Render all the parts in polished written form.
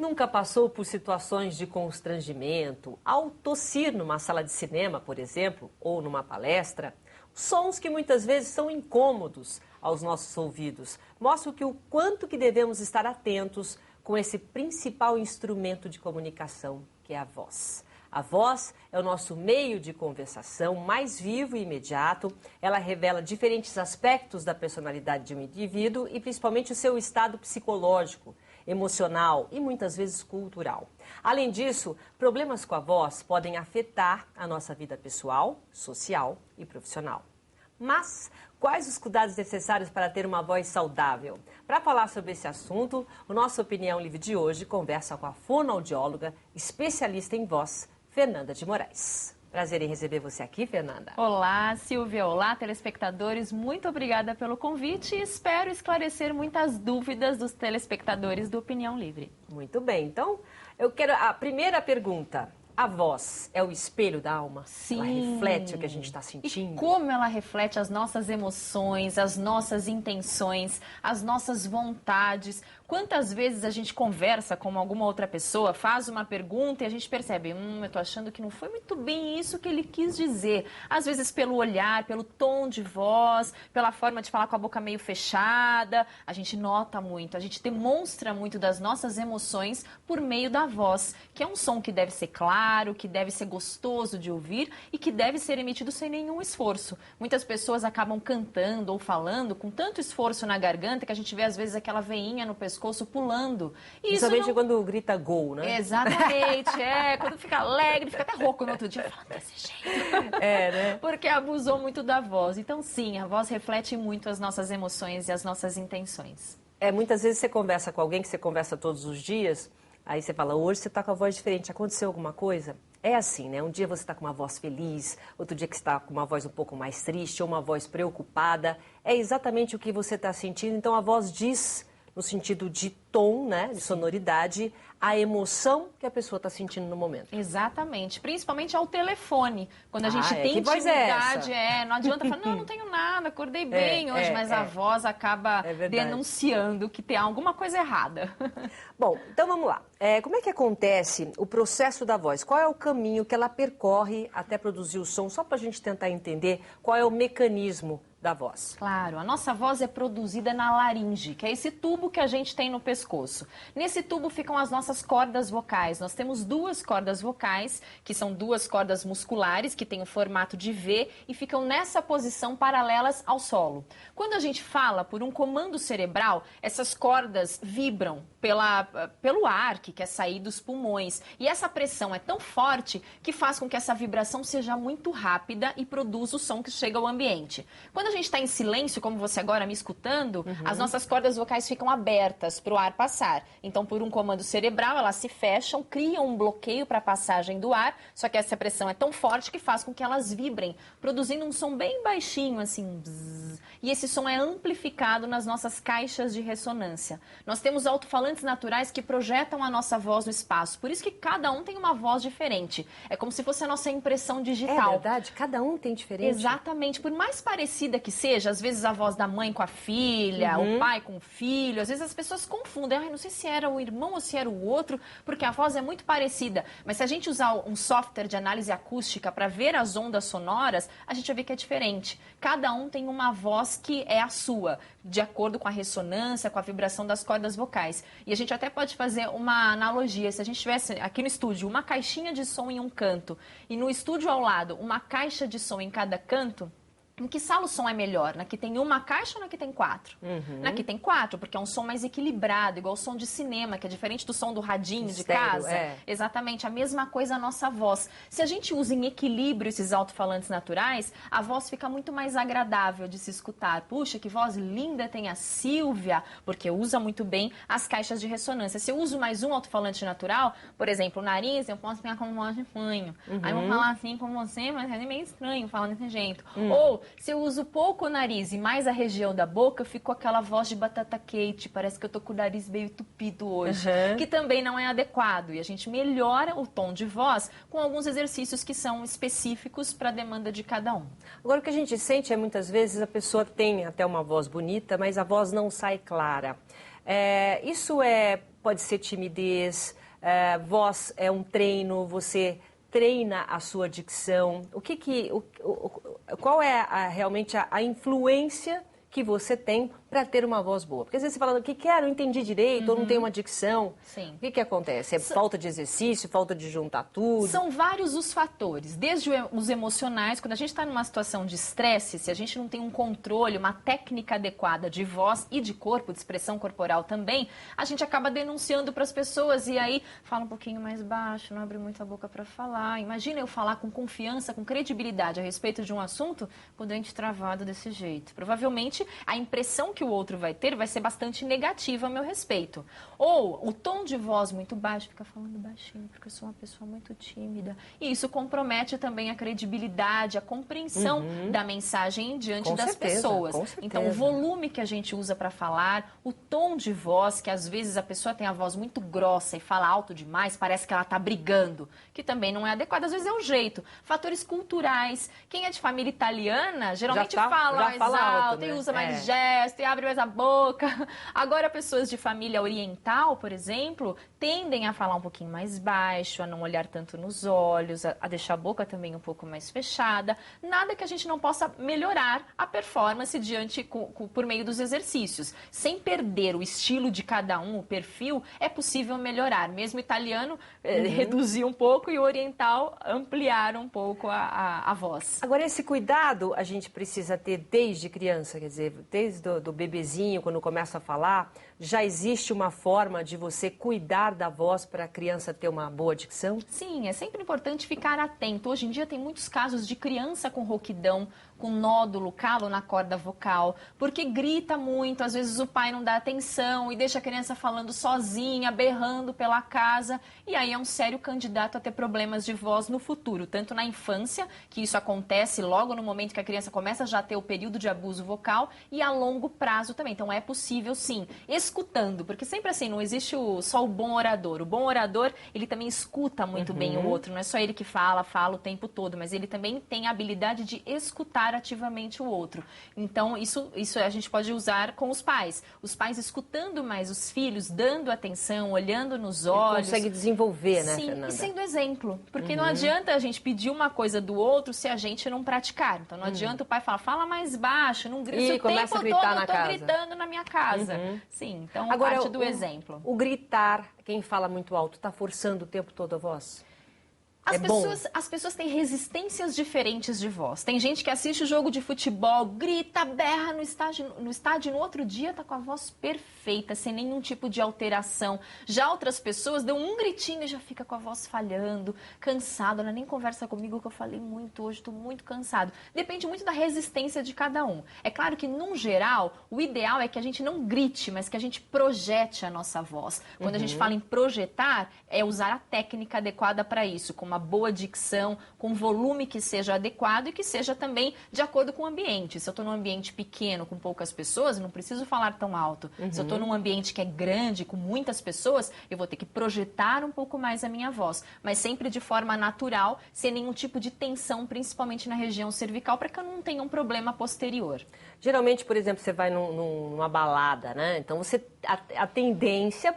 nunca passou por situações de constrangimento ao tossir numa sala de cinema, por exemplo, ou numa palestra? Sons que muitas vezes são incômodos aos nossos ouvidos mostram o quanto que devemos estar atentos com esse principal instrumento de comunicação, que é a voz. A voz é o nosso meio de conversação mais vivo e imediato. Ela revela diferentes aspectos da personalidade de um indivíduo e principalmente o seu estado psicológico, emocional e muitas vezes cultural. Além disso, problemas com a voz podem afetar a nossa vida pessoal, social e profissional. Mas quais os cuidados necessários para ter uma voz saudável? Para falar sobre esse assunto, o nosso Opinião Livre de hoje conversa com a fonoaudióloga, especialista em voz, Fernanda de Moraes. Prazer em receber você aqui, Fernanda. Olá, Silvia. Olá, telespectadores. Muito obrigada pelo convite e espero esclarecer muitas dúvidas dos telespectadores do Opinião Livre. Muito bem. Então, eu quero a primeira pergunta. A voz é o espelho da alma? Sim. Ela reflete o que a gente está sentindo? E como ela reflete as nossas emoções, as nossas intenções, as nossas vontades. Quantas vezes a gente conversa com alguma outra pessoa, faz uma pergunta e a gente percebe, eu tô achando que não foi muito bem isso que ele quis dizer. Às vezes pelo olhar, pelo tom de voz, pela forma de falar com a boca meio fechada, a gente nota muito, a gente demonstra muito das nossas emoções por meio da voz, que é um som que deve ser claro, que deve ser gostoso de ouvir e que deve ser emitido sem nenhum esforço. Muitas pessoas acabam cantando ou falando com tanto esforço na garganta que a gente vê às vezes aquela veinha no pescoço pulando. E principalmente quando grita gol, né? Exatamente, quando fica alegre, fica até rouco no outro dia, falando desse jeito. Né? Porque abusou muito da voz. Então sim, a voz reflete muito as nossas emoções e as nossas intenções. Muitas vezes você conversa com alguém que você conversa todos os dias, aí você fala, hoje você está com a voz diferente, aconteceu alguma coisa? É assim, né? Um dia você está com uma voz feliz, outro dia que você está com uma voz um pouco mais triste ou uma voz preocupada. É exatamente o que você está sentindo, então a voz diz, no sentido de tom, né, de sonoridade, a emoção que a pessoa está sentindo no momento. Exatamente, principalmente ao telefone. Quando a gente tem que voz intimidade, é essa? Não adianta falar, não tenho nada, acordei bem hoje, mas a voz acaba denunciando que tem alguma coisa errada. Bom, então vamos lá. Como é que acontece o processo da voz? Qual é o caminho que ela percorre até produzir o som? Só para a gente tentar entender qual é o mecanismo da voz. Claro, a nossa voz é produzida na laringe, que é esse tubo que a gente tem no pescoço. Nesse tubo ficam as nossas cordas vocais. Nós temos duas cordas vocais, que são duas cordas musculares, que têm o formato de V e ficam nessa posição paralelas ao solo. Quando a gente fala por um comando cerebral, essas cordas vibram pelo ar que quer sair dos pulmões. E essa pressão é tão forte que faz com que essa vibração seja muito rápida e produza o som que chega ao ambiente. Quando a gente está em silêncio, como você agora me escutando, as nossas cordas vocais ficam abertas para o ar passar. Então, por um comando cerebral, elas se fecham, criam um bloqueio para a passagem do ar, só que essa pressão é tão forte que faz com que elas vibrem, produzindo um som bem baixinho, assim, bzzz, e esse som é amplificado nas nossas caixas de ressonância. Nós temos alto-falantes naturais que projetam a nossa voz no espaço, por isso que cada um tem uma voz diferente. É como se fosse a nossa impressão digital. É verdade? Cada um tem diferente? Exatamente. Por mais parecida que seja, às vezes a voz da mãe com a filha, o pai com o filho, às vezes as pessoas confundem. Não sei se era o irmão ou se era o outro, porque a voz é muito parecida. Mas se a gente usar um software de análise acústica para ver as ondas sonoras, a gente vai ver que é diferente. Cada um tem uma voz que é a sua, de acordo com a ressonância, com a vibração das cordas vocais. E a gente até pode fazer uma analogia. Se a gente tivesse aqui no estúdio uma caixinha de som em um canto e no estúdio ao lado uma caixa de som em cada canto, em que sala o som é melhor? Na que tem uma caixa ou na que tem quatro? Na que tem quatro, porque é um som mais equilibrado, igual o som de cinema, que é diferente do som do radinho de casa. Exatamente, a mesma coisa a nossa voz. Se a gente usa em equilíbrio esses alto-falantes naturais, a voz fica muito mais agradável de se escutar. Puxa, que voz linda tem a Silvia, porque usa muito bem as caixas de ressonância. Se eu uso mais um alto-falante natural, por exemplo, o nariz, eu posso ficar com voz de fanho. Aí eu vou falar assim com você, mas é meio estranho falar desse jeito. Ou se eu uso pouco o nariz e mais a região da boca, eu fico com aquela voz de batata quente, parece que eu tô com o nariz meio entupido hoje, que também não é adequado. E a gente melhora o tom de voz com alguns exercícios que são específicos para a demanda de cada um. Agora, o que a gente sente é, muitas vezes, a pessoa tem até uma voz bonita, mas a voz não sai clara. Isso é pode ser timidez, voz é um treino, você treina a sua dicção. Qual é realmente a influência que você tem para ter uma voz boa? Porque às vezes você fala, o que quero, não entendi direito, ou não tenho uma dicção. Sim. O que acontece? É falta de exercício, falta de juntar tudo? São vários os fatores, desde os emocionais, quando a gente está numa situação de estresse, se a gente não tem um controle, uma técnica adequada de voz e de corpo, de expressão corporal também, a gente acaba denunciando para as pessoas e aí fala um pouquinho mais baixo, não abre muito a boca para falar. Imagina eu falar com confiança, com credibilidade a respeito de um assunto, com o dente travado desse jeito. Provavelmente a impressão que o outro vai ter vai ser bastante negativa a meu respeito. Ou o tom de voz muito baixo, fica falando baixinho, porque eu sou uma pessoa muito tímida. E isso compromete também a credibilidade, a compreensão da mensagem diante das pessoas. Com certeza. Então, o volume que a gente usa para falar, o tom de voz, que às vezes a pessoa tem a voz muito grossa e fala alto demais, parece que ela está brigando, que também não é adequado. Às vezes é um jeito. Fatores culturais. Quem é de família italiana, geralmente fala mais alto, né? E usa mais gesto, e abre mais a boca. Agora, pessoas de família oriental, por exemplo, tendem a falar um pouquinho mais baixo, a não olhar tanto nos olhos, a deixar a boca também um pouco mais fechada. Nada que a gente não possa melhorar a performance por meio dos exercícios. Sem perder o estilo de cada um, o perfil, é possível melhorar. Mesmo o italiano reduzir um pouco e o oriental ampliar um pouco a voz. Agora, esse cuidado a gente precisa ter desde criança, quer dizer, desde do bebezinho, quando começa a falar, já existe uma forma de você cuidar da voz para a criança ter uma boa dicção? Sim, é sempre importante ficar atento. Hoje em dia tem muitos casos de criança com rouquidão, com nódulo, calo na corda vocal, porque grita muito, às vezes o pai não dá atenção e deixa a criança falando sozinha, berrando pela casa, e aí é um sério candidato a ter problemas de voz no futuro, tanto na infância, que isso acontece logo no momento que a criança começa já a ter o período de abuso vocal, e a longo prazo também. Então é possível sim, escutando, porque sempre assim, não existe só o bom orador. O bom orador, ele também escuta muito bem o outro, não é só ele que fala o tempo todo, mas ele também tem a habilidade de escutar ativamente o outro. Então, isso a gente pode usar com os pais. Os pais escutando mais os filhos, dando atenção, olhando nos olhos. Consegue desenvolver, né, Sim, Fernanda? e sendo exemplo. Porque não adianta a gente pedir uma coisa do outro se a gente não praticar. Então, não adianta o pai falar, fala mais baixo, não grita. E começa a gritar na casa. Eu tô gritando na minha casa. Sim, então Agora, parte do exemplo. O gritar, quem fala muito alto, está forçando o tempo todo a voz? As pessoas têm resistências diferentes de voz. Tem gente que assiste o jogo de futebol, grita, berra no estádio, no outro dia tá com a voz perfeita, sem nenhum tipo de alteração. Já outras pessoas dão um gritinho e já fica com a voz falhando, cansado. Ela nem conversa comigo que eu falei muito hoje, tô muito cansado. Depende muito da resistência de cada um. É claro que, num geral, o ideal é que a gente não grite, mas que a gente projete a nossa voz. Quando a gente fala em projetar, é usar a técnica adequada para isso, com uma boa dicção, com volume que seja adequado e que seja também de acordo com o ambiente. Se eu estou num ambiente pequeno, com poucas pessoas, eu não preciso falar tão alto. Se eu estou num ambiente que é grande, com muitas pessoas, eu vou ter que projetar um pouco mais a minha voz, mas sempre de forma natural, sem nenhum tipo de tensão, principalmente na região cervical, para que eu não tenha um problema posterior. Geralmente, por exemplo, você vai numa balada, né? Então, a tendência,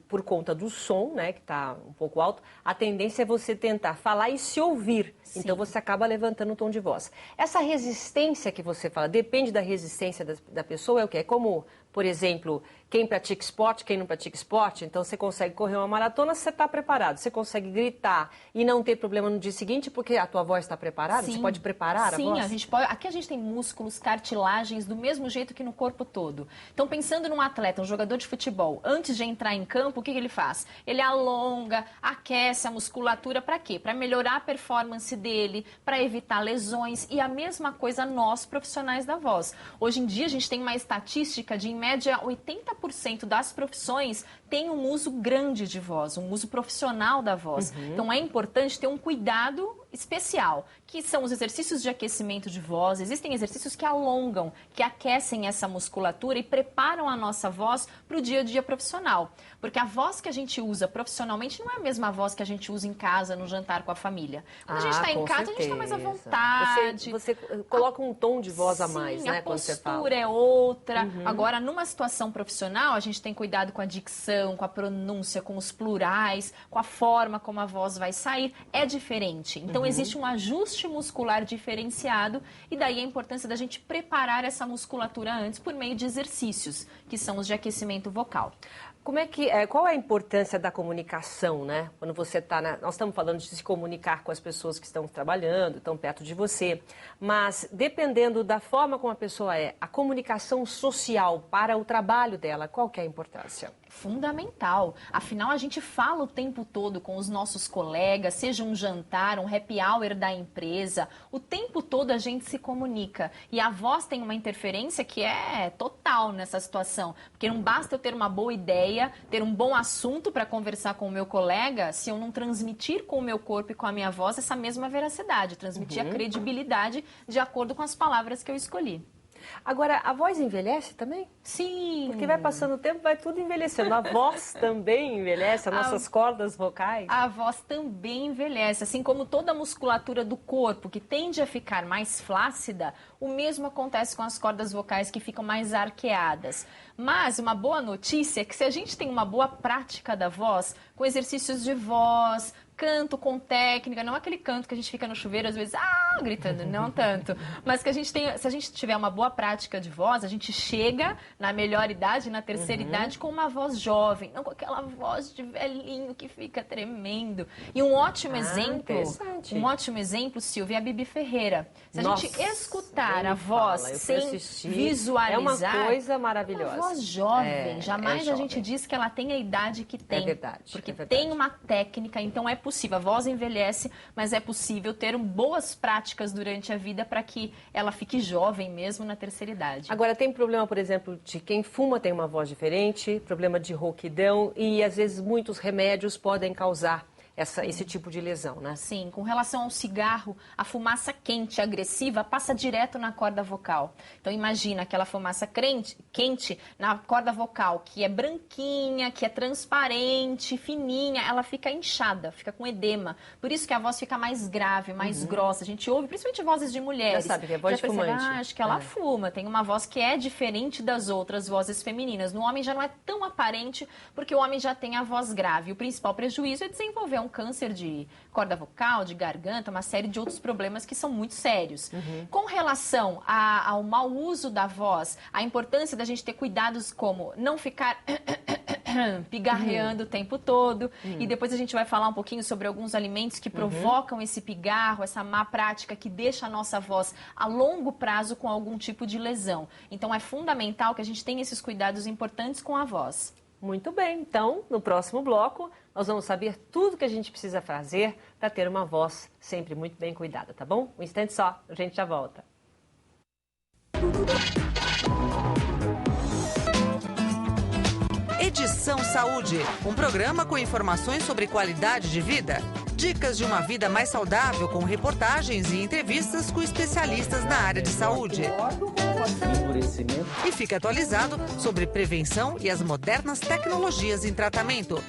por conta do som, né, que está um pouco alto, a tendência é você tentar falar e se ouvir. Sim. Então, você acaba levantando o tom de voz. Essa resistência que você fala, depende da resistência da pessoa, é o quê? É como, por exemplo, quem pratica esporte, quem não pratica esporte, então você consegue correr uma maratona, você está preparado. Você consegue gritar e não ter problema no dia seguinte porque a tua voz está preparada? Sim. Você pode preparar a voz? Sim, a gente pode. Aqui a gente tem músculos, cartilagens do mesmo jeito que no corpo todo. Então, pensando num atleta, um jogador de futebol, antes de entrar em campo, o que ele faz? Ele alonga, aquece a musculatura para quê? Para melhorar a performance dele, para evitar lesões, e a mesma coisa nós, profissionais da voz. Hoje em dia, a gente tem uma estatística de, em média, 80% das profissões tem um uso grande de voz, um uso profissional da voz. Então, é importante ter um cuidado especial, que são os exercícios de aquecimento de voz. Existem exercícios que alongam, que aquecem essa musculatura e preparam a nossa voz para o dia a dia profissional. Porque a voz que a gente usa profissionalmente não é a mesma voz que a gente usa em casa, no jantar com a família. Quando a gente está em casa, a gente está mais à vontade. Você coloca um tom de voz a mais, né? A postura é outra. Agora, numa situação profissional, a gente tem cuidado com a dicção, com a pronúncia, com os plurais, com a forma como a voz vai sair. É diferente. Então, existe um ajuste muscular diferenciado e daí a importância da gente preparar essa musculatura antes por meio de exercícios, que são os de aquecimento vocal. Qual é a importância da comunicação, né? Quando você está nós estamos falando de se comunicar com as pessoas que estão trabalhando, estão perto de você, mas dependendo da forma como a pessoa é, a comunicação social para o trabalho dela, qual que é a importância? Fundamental. Afinal, a gente fala o tempo todo com os nossos colegas, seja um jantar, um happy hour da empresa, o tempo todo a gente se comunica. E a voz tem uma interferência que é total nessa situação, porque não basta eu ter uma boa ideia, ter um bom assunto para conversar com o meu colega, se eu não transmitir com o meu corpo e com a minha voz essa mesma veracidade, transmitir a credibilidade de acordo com as palavras que eu escolhi. Agora, a voz envelhece também? Sim. Porque vai passando o tempo, vai tudo envelhecendo. A voz também envelhece, as nossas cordas vocais? A voz também envelhece. Assim como toda a musculatura do corpo, que tende a ficar mais flácida, o mesmo acontece com as cordas vocais que ficam mais arqueadas. Mas uma boa notícia é que se a gente tem uma boa prática da voz, com exercícios de voz, canto com técnica, não aquele canto que a gente fica no chuveiro às vezes, gritando, não tanto. Mas que se a gente tiver uma boa prática de voz, a gente chega na melhor idade, na terceira idade, com uma voz jovem, não com aquela voz de velhinho que fica tremendo. E um ótimo exemplo, Silvia, é a Bibi Ferreira. Se a gente escutar a voz sem visualizar, é uma coisa maravilhosa. Uma voz jovem, jamais a gente diz que ela tem a idade que tem. É verdade. Porque tem uma técnica, então é possível. A voz envelhece, mas é possível ter boas práticas durante a vida para que ela fique jovem mesmo na terceira idade. Agora, tem problema, por exemplo, de quem fuma tem uma voz diferente, problema de rouquidão e, às vezes, muitos remédios podem causar esse tipo de lesão, né? Sim, com relação ao cigarro, a fumaça quente, agressiva, passa direto na corda vocal. Então imagina aquela fumaça quente na corda vocal, que é branquinha, que é transparente, fininha, ela fica inchada, fica com edema. Por isso que a voz fica mais grave, mais grossa. A gente ouve, principalmente vozes de mulheres. Já sabe que é voz de fumante. Acho que ela fuma, tem uma voz que é diferente das outras vozes femininas. No homem já não é tão aparente, porque o homem já tem a voz grave. O principal prejuízo é desenvolver um câncer de corda vocal, de garganta, uma série de outros problemas que são muito sérios. Com relação ao mau uso da voz, a importância da gente ter cuidados como não ficar pigarreando o tempo todo. E depois a gente vai falar um pouquinho sobre alguns alimentos que provocam esse pigarro, essa má prática que deixa a nossa voz a longo prazo com algum tipo de lesão. Então é fundamental que a gente tenha esses cuidados importantes com a voz. Muito bem, então, no próximo bloco, nós vamos saber tudo que a gente precisa fazer para ter uma voz sempre muito bem cuidada, tá bom? Um instante só, a gente já volta. Edição Saúde, um programa com informações sobre qualidade de vida. Dicas de uma vida mais saudável com reportagens e entrevistas com especialistas na área de saúde. E fique atualizado sobre prevenção e as modernas tecnologias em tratamento.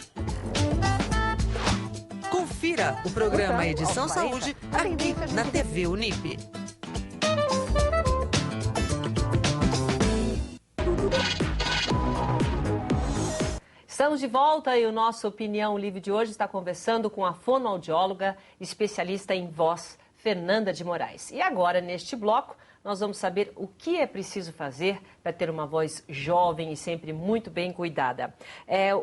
Confira o programa Edição Saúde aqui na TV Unip. Estamos de volta e o nosso Opinião Livre de hoje está conversando com a fonoaudióloga, especialista em voz, Fernanda de Moraes. E agora, neste bloco, nós vamos saber o que é preciso fazer para ter uma voz jovem e sempre muito bem cuidada.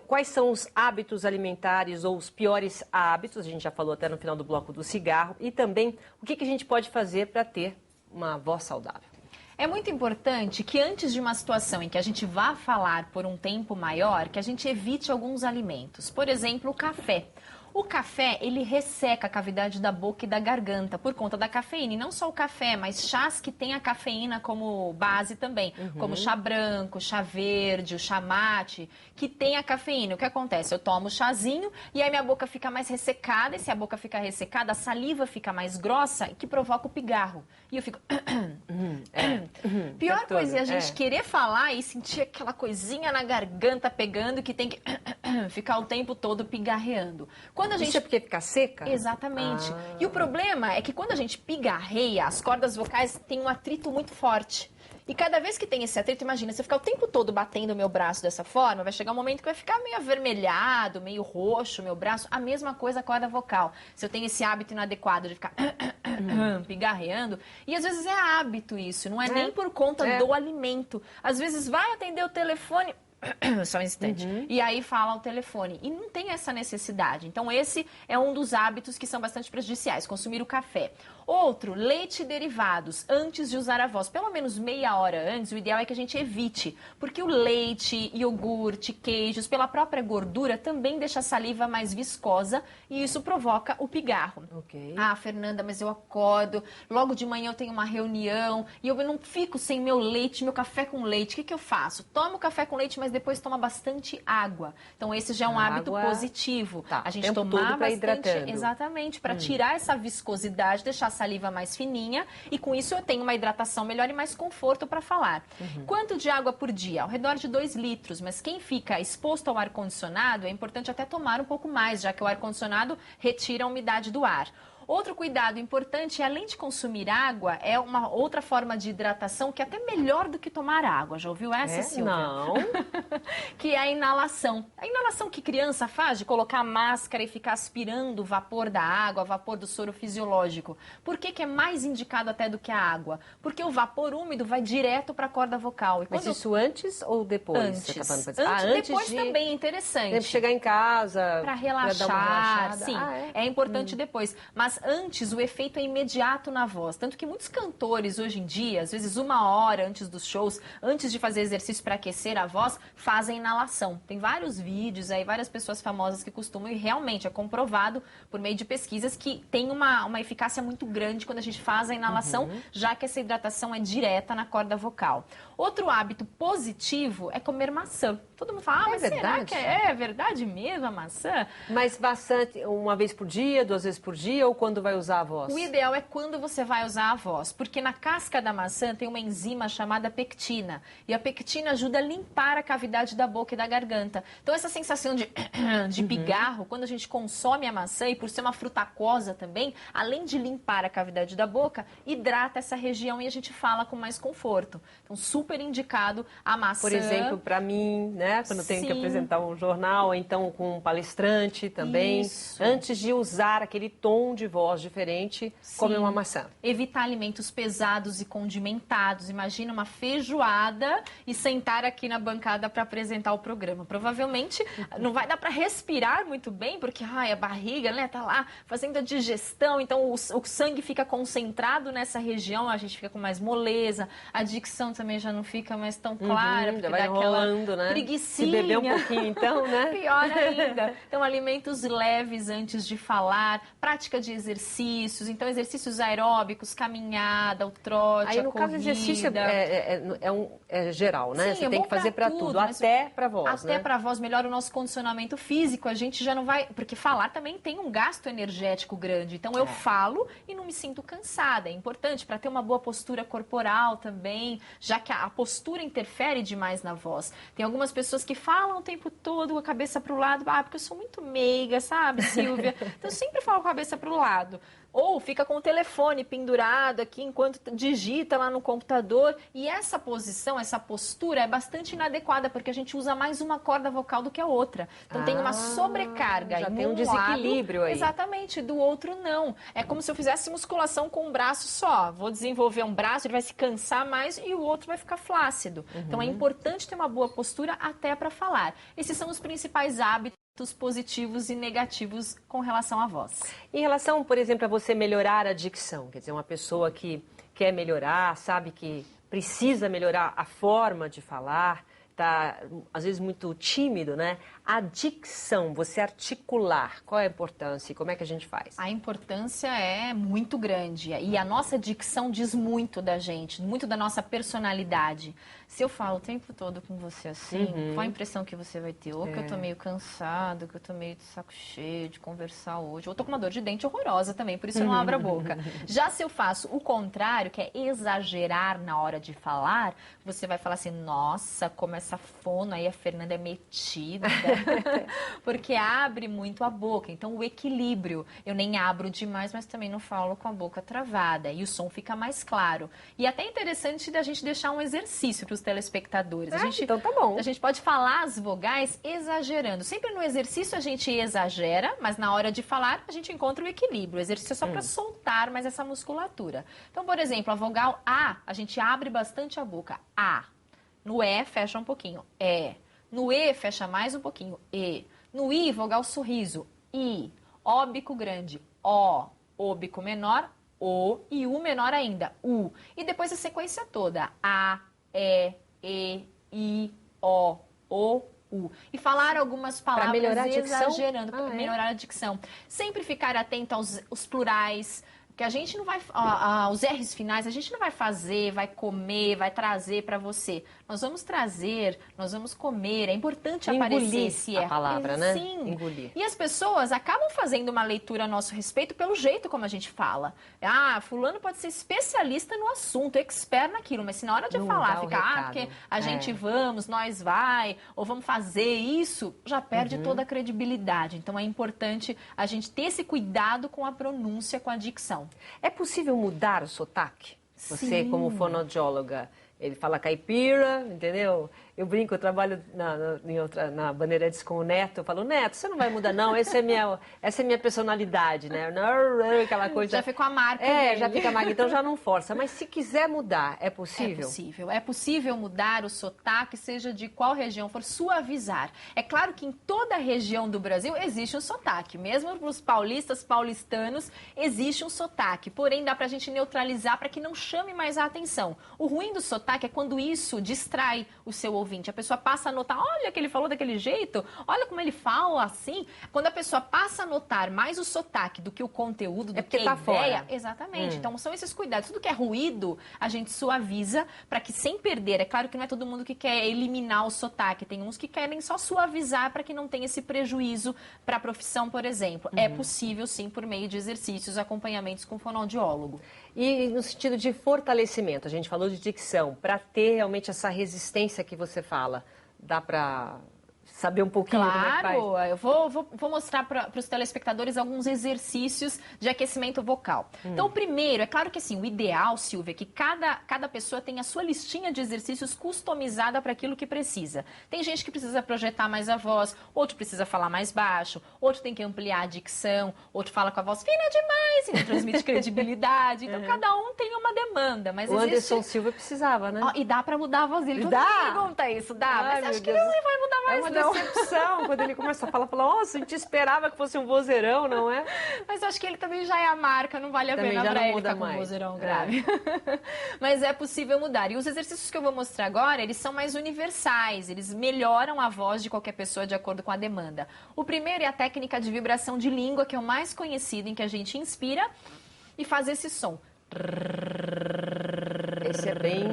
Quais são os hábitos alimentares ou os piores hábitos, a gente já falou até no final do bloco do cigarro, e também o que a gente pode fazer para ter uma voz saudável. É muito importante que antes de uma situação em que a gente vá falar por um tempo maior, que a gente evite alguns alimentos. Por exemplo, o café. O café, ele resseca a cavidade da boca e da garganta por conta da cafeína. E não só o café, mas chás que tem a cafeína como base também. Como chá branco, chá verde, o chá mate, que tem a cafeína. O que acontece? Eu tomo o chazinho e aí minha boca fica mais ressecada. E se a boca fica ressecada, a saliva fica mais grossa, que provoca o pigarro. E eu fico... Pior coisa é a gente querer falar e sentir aquela coisinha na garganta pegando que tem que ficar o tempo todo pigarreando. Quando a gente... Isso é porque fica seca? Exatamente. E o problema é que quando a gente pigarreia, as cordas vocais têm um atrito muito forte. E cada vez que tem esse atrito, imagina, se eu ficar o tempo todo batendo o meu braço dessa forma, vai chegar um momento que vai ficar meio avermelhado, meio roxo, meu braço. A mesma coisa a corda vocal. Se eu tenho esse hábito inadequado de ficar pigarreando, e às vezes é hábito isso, não é nem por conta do alimento. Às vezes vai atender o telefone... Só um instante. E aí fala ao telefone. E não tem essa necessidade. Então, esse é um dos hábitos que são bastante prejudiciais, consumir o café. Outro, leite e derivados, antes de usar a voz. Pelo menos meia hora antes, o ideal é que a gente evite. Porque o leite, iogurte, queijos, pela própria gordura, também deixa a saliva mais viscosa e isso provoca o pigarro. Ah, Fernanda, mas eu acordo, logo de manhã eu tenho uma reunião e eu não fico sem meu leite, meu café com leite. O que eu faço? Tomo café com leite, mas depois toma bastante água. Então, esse já é um hábito positivo. Tá, a gente tomar tomar bastante, hidratando. Exatamente, para tirar essa viscosidade, deixar a saliva mais fininha e com isso eu tenho uma hidratação melhor e mais conforto para falar. Quanto de água por dia? Ao redor de 2 litros, mas quem fica exposto ao ar-condicionado é importante até tomar um pouco mais, já que o ar-condicionado retira a umidade do ar. Outro cuidado importante, além de consumir água, é uma outra forma de hidratação que é até melhor do que tomar água. Já ouviu essa, Silvia? Não. Que é a inalação. A inalação que criança faz de colocar a máscara e ficar aspirando o vapor da água, o vapor do soro fisiológico. Por que é mais indicado até do que a água? Porque o vapor úmido vai direto para a corda vocal. E Mas isso antes ou depois? Antes. Você tá falando Antes, depois também é interessante. Deve chegar em casa para relaxar, pra dar uma relaxada. sim, é importante depois. Mas antes, o efeito é imediato na voz. Tanto que muitos cantores hoje em dia, às vezes 1 hora antes dos shows, antes de fazer exercício para aquecer a voz, fazem inalação. Tem vários vídeos aí, várias pessoas famosas que costumam, e realmente é comprovado por meio de pesquisas que tem uma eficácia muito grande quando a gente faz a inalação, já que essa hidratação é direta na corda vocal. Outro hábito positivo é comer maçã. Todo mundo fala, mas será que é verdade mesmo a maçã? Mas bastante, uma vez por dia, 2 vezes por dia, ou quando vai usar a voz? O ideal é quando você vai usar a voz, porque na casca da maçã tem uma enzima chamada pectina, e a pectina ajuda a limpar a cavidade da boca e da garganta. Então essa sensação de pigarro, quando a gente consome a maçã, e por ser uma fruta aquosa também, além de limpar a cavidade da boca, hidrata essa região e a gente fala com mais conforto. Então super indicado a maçã. Por exemplo, para mim, né, quando eu tenho que apresentar um jornal, ou então com um palestrante também, antes de usar aquele tom de voz diferente, comer uma maçã. Evitar alimentos pesados e condimentados. Imagina uma feijoada e sentar aqui na bancada para apresentar o programa. Provavelmente não vai dar para respirar muito bem, porque a barriga, né, tá lá fazendo a digestão, então o sangue fica concentrado nessa região, a gente fica com mais moleza, a dicção também já não fica mais tão clara, porque já vai dá enrolando, aquela né? preguicinha. Se beber um pouquinho então, né? Pior ainda. Então, alimentos leves antes de falar, prática de exercícios, então exercícios aeróbicos, caminhada, o trote, aí, a no corrida. caso, exercício é geral, né? Sim, você tem que fazer para tudo, até para voz, até né? para voz, melhora o nosso condicionamento físico, a gente já não vai... Porque falar também tem um gasto energético grande, então eu falo e não me sinto cansada. É importante para ter uma boa postura corporal também, já que a postura interfere demais na voz. Tem algumas pessoas que falam o tempo todo com a cabeça para o lado, porque eu sou muito meiga, sabe, Silvia? Então eu sempre falo com a cabeça para o lado. Ou fica com o telefone pendurado aqui enquanto digita lá no computador. E essa posição, essa postura é bastante inadequada, porque a gente usa mais uma corda vocal do que a outra. Então tem uma sobrecarga. Já tem um desequilíbrio aí. Exatamente, do outro não. É como se eu fizesse musculação com um braço só. Vou desenvolver um braço, ele vai se cansar mais e o outro vai ficar flácido. Então é importante ter uma boa postura até para falar. Esses são os principais hábitos positivos e negativos com relação à voz. Em relação, por exemplo, a você melhorar a dicção, quer dizer, uma pessoa que quer melhorar, sabe que precisa melhorar a forma de falar, está, às vezes, muito tímido, né? A dicção, você articular, qual é a importância e como é que a gente faz? A importância é muito grande e a nossa dicção diz muito da gente, muito da nossa personalidade. Se eu falo o tempo todo com você assim, qual a impressão que você vai ter? Ou que eu tô meio cansado, que eu tô meio de saco cheio de conversar hoje, ou tô com uma dor de dente horrorosa também, por isso eu não abro a boca. Já se eu faço o contrário, que é exagerar na hora de falar, você vai falar assim, nossa, como essa fono aí, a Fernanda é metida. Porque abre muito a boca. Então, o equilíbrio. Eu nem abro demais, mas também não falo com a boca travada. E o som fica mais claro. E até interessante da gente deixar um exercício para os telespectadores. Então tá bom. A gente pode falar as vogais exagerando. Sempre no exercício a gente exagera, mas na hora de falar a gente encontra o equilíbrio. O exercício é só para soltar mais essa musculatura. Então, por exemplo, a vogal A, a gente abre bastante a boca. A. No E, fecha um pouquinho. E. No E, fecha mais um pouquinho. E. No I, vogal sorriso. I. O bico grande. O bico menor. O. E U menor ainda. U. E depois a sequência toda. A, E, I, O, U. E falar algumas palavras exagerando, para melhorar a dicção. Sempre ficar atento aos plurais. Que a gente não vai, os R's finais, a gente não vai fazer, vai comer, vai trazer para você. Nós vamos trazer, nós vamos comer. É importante aparecer esse R. A palavra, né? Sim. Engolir. E as pessoas acabam fazendo uma leitura a nosso respeito pelo jeito como a gente fala. Ah, fulano pode ser especialista no assunto, expert naquilo, mas se na hora de falar fica, porque a gente vamos, nós vai, ou vamos fazer isso, já perde toda a credibilidade. Então é importante a gente ter esse cuidado com a pronúncia, com a dicção. É possível mudar o sotaque? Você, Sim. como fonoaudióloga, ele fala caipira, entendeu? Eu brinco, eu trabalho na Bandeirantes com o Neto. Eu falo, Neto, você não vai mudar, não. Essa é minha personalidade, né? Aquela coisa. Já ficou a marca dele. Já fica a marca, então já não força. Mas se quiser mudar, é possível? É possível. É possível mudar o sotaque, seja de qual região for, suavizar. É claro que em toda região do Brasil existe um sotaque. Mesmo para os paulistas, paulistanos, existe um sotaque. Porém, dá pra gente neutralizar para que não chame mais a atenção. O ruim do sotaque é quando isso distrai o seu ouvinte. A pessoa passa a notar, olha que ele falou daquele jeito, olha como ele fala assim. Quando a pessoa passa a notar mais o sotaque do que o conteúdo, do que a ideia. Fora. Exatamente. Então, são esses cuidados. Tudo que é ruído, a gente suaviza para que, sem perder, é claro que não é todo mundo que quer eliminar o sotaque. Tem uns que querem só suavizar para que não tenha esse prejuízo para a profissão, por exemplo. É possível, sim, por meio de exercícios, acompanhamentos com fonoaudiólogo. E no sentido de fortalecimento, a gente falou de dicção, para ter realmente essa resistência que você fala, dá para saber um pouquinho como é que faz? Claro, eu vou mostrar para os telespectadores alguns exercícios de aquecimento vocal. Então, o primeiro, é claro que assim, o ideal, Silvia, é que cada pessoa tenha a sua listinha de exercícios customizada para aquilo que precisa. Tem gente que precisa projetar mais a voz, outro precisa falar mais baixo, outro tem que ampliar a dicção, outro fala com a voz fina demais e não transmite credibilidade. Então, cada um tem uma demanda. Mas o Anderson Silva precisava, né? E dá para mudar a voz dele. Dá? Pergunta isso, dá. Mas acho que ele não vai mudar mais, não. Decepção, quando ele começa a falar, nossa, a gente esperava que fosse um vozeirão, não é? Mas acho que ele também já é a marca, não vale a pena pra ele ficar com um vozeirão grave. Mas é possível mudar. E os exercícios que eu vou mostrar agora, eles são mais universais, eles melhoram a voz de qualquer pessoa de acordo com a demanda. O primeiro é a técnica de vibração de língua, que é o mais conhecido, em que a gente inspira e faz esse som. Esse é bem...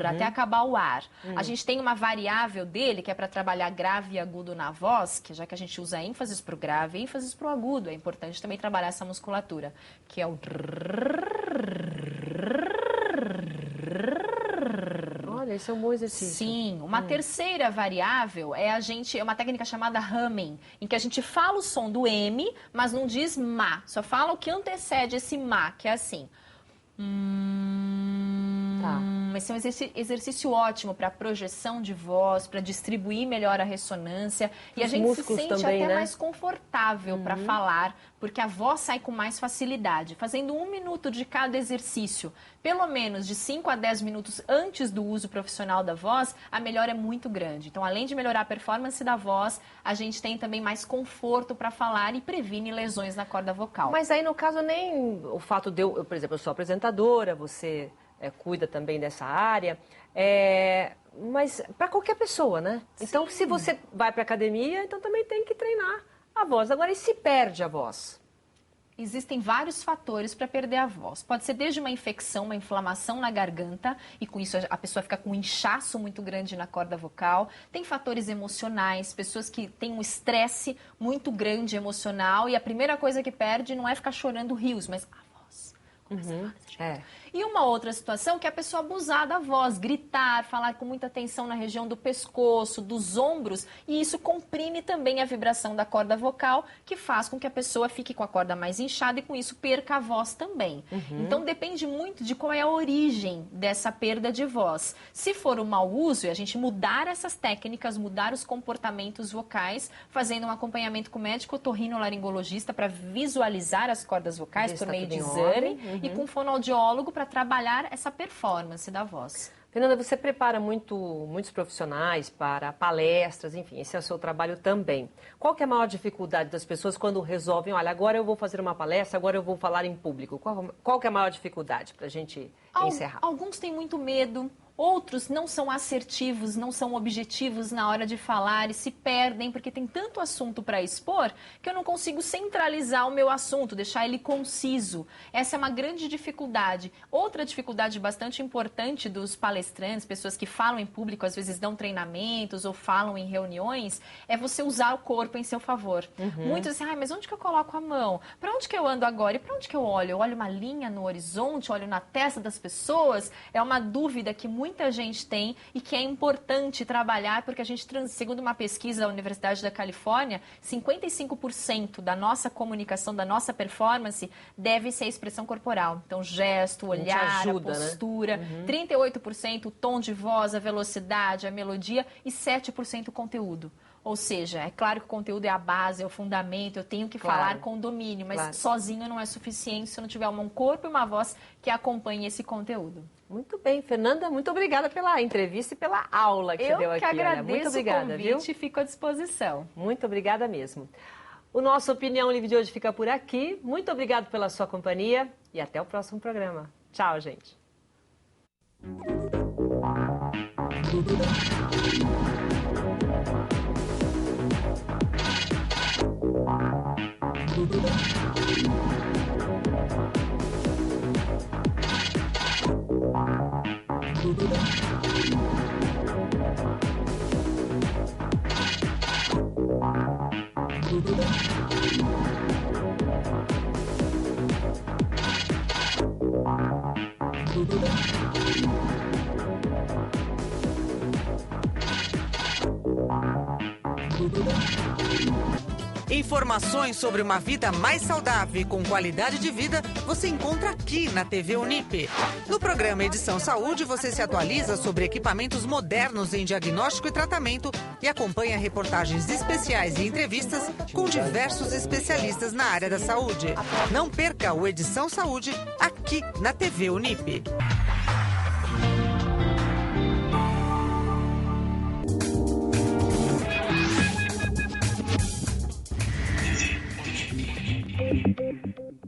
até acabar o ar. A gente tem uma variável dele, que é para trabalhar grave e agudo na voz, que já que a gente usa ênfases para o grave e ênfases para o agudo, é importante também trabalhar essa musculatura, que é o... Olha, esse é um bom exercício. Sim, uma terceira variável é uma técnica chamada humming, em que a gente fala o som do M, mas não diz ma, só fala o que antecede esse ma, que é assim. Esse é um exercício ótimo para projeção de voz, para distribuir melhor a ressonância. E a gente se sente também, até mais confortável para falar, porque a voz sai com mais facilidade. Fazendo 1 minuto de cada exercício, pelo menos de 5 a 10 minutos antes do uso profissional da voz, a melhora é muito grande. Então, além de melhorar a performance da voz, a gente tem também mais conforto para falar e previne lesões na corda vocal. Mas aí, no caso, nem o fato de eu, por exemplo, eu sou apresentadora, você... cuida também dessa área. Mas para qualquer pessoa, né? Então, se você vai para academia, então também tem que treinar a voz. Agora, e se perde a voz? Existem vários fatores para perder a voz. Pode ser desde uma infecção, uma inflamação na garganta, e com isso a pessoa fica com um inchaço muito grande na corda vocal. Tem fatores emocionais, pessoas que têm um estresse muito grande emocional, e a primeira coisa que perde não é ficar chorando rios, mas a voz. E uma outra situação que é a pessoa abusar da voz, gritar, falar com muita tensão na região do pescoço, dos ombros, e isso comprime também a vibração da corda vocal, que faz com que a pessoa fique com a corda mais inchada e com isso perca a voz também. Então depende muito de qual é a origem dessa perda de voz. Se for o mau uso, e a gente mudar essas técnicas, mudar os comportamentos vocais, fazendo um acompanhamento com o médico otorrinolaringologista para visualizar as cordas vocais por meio de exame e com fonoaudiólogo para trabalhar essa performance da voz. Fernanda, você prepara muitos profissionais para palestras, enfim, esse é o seu trabalho também. Qual que é a maior dificuldade das pessoas quando resolvem, olha, agora eu vou fazer uma palestra, agora eu vou falar em público? Qual que é a maior dificuldade para a gente encerrar? Alguns têm muito medo. Outros não são assertivos, não são objetivos na hora de falar e se perdem porque tem tanto assunto para expor que eu não consigo centralizar o meu assunto, deixar ele conciso. Essa é uma grande dificuldade. Outra dificuldade bastante importante dos palestrantes, pessoas que falam em público, às vezes dão treinamentos ou falam em reuniões, é você usar o corpo em seu favor. Muitos dizem, mas onde que eu coloco a mão? Para onde que eu ando agora? E para onde que eu olho? Eu olho uma linha no horizonte, olho na testa das pessoas? É uma dúvida que muita gente tem e que é importante trabalhar, porque a gente, segundo uma pesquisa da Universidade da Califórnia, 55% da nossa comunicação, da nossa performance, deve ser a expressão corporal. Então, gesto, olhar, ajuda, a postura, né? 38% o tom de voz, a velocidade, a melodia e 7% o conteúdo. Ou seja, é claro que o conteúdo é a base, é o fundamento, eu tenho que falar com domínio, mas sozinho não é suficiente se eu não tiver um corpo e uma voz que acompanhe esse conteúdo. Muito bem, Fernanda, muito obrigada pela entrevista e pela aula que você deu aqui. Eu que agradeço muito obrigada, o convite e fico à disposição. Muito obrigada mesmo. O nosso Opinião Livre de hoje fica por aqui. Muito obrigado pela sua companhia e até o próximo programa. Tchau, gente. Informações sobre uma vida mais saudável e com qualidade de vida você encontra aqui na TV Unip. No programa Edição Saúde, você se atualiza sobre equipamentos modernos em diagnóstico e tratamento e acompanha reportagens especiais e entrevistas com diversos especialistas na área da saúde. Não perca o Edição Saúde aqui na TV Unip. Thank you.